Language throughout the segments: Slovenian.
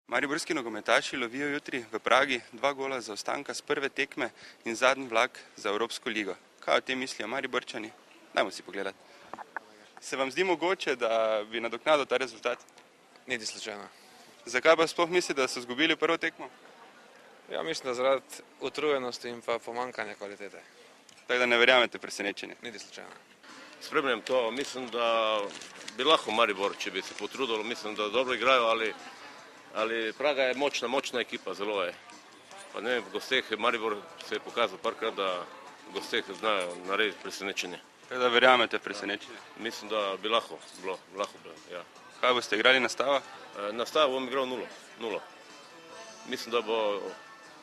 Mariborski nogometaši lovijo jutri v Pragi 2 gola zaostanka s prve tekme in zadnji vlak za Evropsko ligo. Kaj o tem mislijo Mariborčani? Dajmo si pogledati. Se vam zdi mogoče, da bi nadoknadil ta rezultat? Niti slučajno. Zakaj pa sploh mislite, da so izgubili prvo tekmo? Ja, mislim, da zaradi utrujenosti in pa pomanjkanja kvalitete. Tako da ne verjamete presenečenje? Niti slučajno. Spremljam to, mislim, da bi lahko Maribor, če bi se potrudilo, mislim, da dobro igrajo, ali Praga je močna ekipa, zelo je. Pa ne vem, v gosteh Maribor se je pokazal parkrat, da v gosteh znajo narediti presenečenje. Tako da verjamete presenečenje? Mislim, da bi lahko bilo, ja. Kaj boste igrali na stava? Na stavu bom igral 0. Mislim, da bo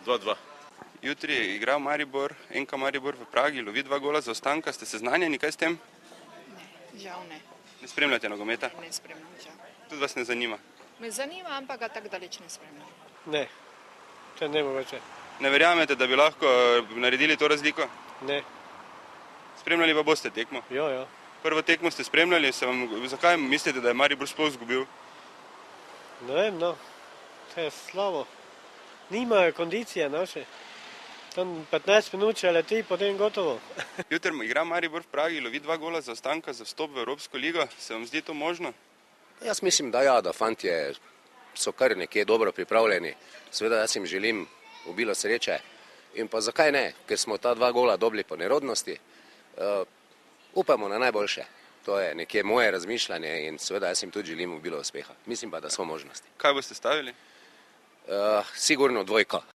2-2. Jutri je igral Maribor, NK Maribor v Pragi, lovi 2 gola zaostanka. Ste seznanjeni kaj s tem? Ne, žal ne. Ne spremljate nogometa? Ne spremljam, žal. Tudi vas ne zanima? Me zanima, ampak ga tako daleč ne spremljam. Ne, to ne mogoče. Ne verjamete, da bi lahko naredili to razliko? Ne. Spremljali pa boste tekmo? Jo. Prvo tekmo ste spremljali, zakaj mislite, da je Maribor sploh izgubil? Ne vem, no. To je slabo. Nimajo kondicije naše. Tam 15 minut če leti, potem gotovo. Jutri igra Maribor v Pragi, lovi 2 gola zaostanka za vstop v Evropsko ligo. Se vam zdi to možno? Jaz mislim, da ja, da fantje so kar nekje dobro pripravljeni. Seveda jaz jim želim obilo sreče. In pa zakaj ne, ker smo ta 2 gola dobili po nerodnosti. Upamo na najboljše. To je nekje moje razmišljanje in seveda jaz jim tudi želim obilo uspeha. Mislim pa, da so možnosti. Kaj boste stavili? Sigurno 2.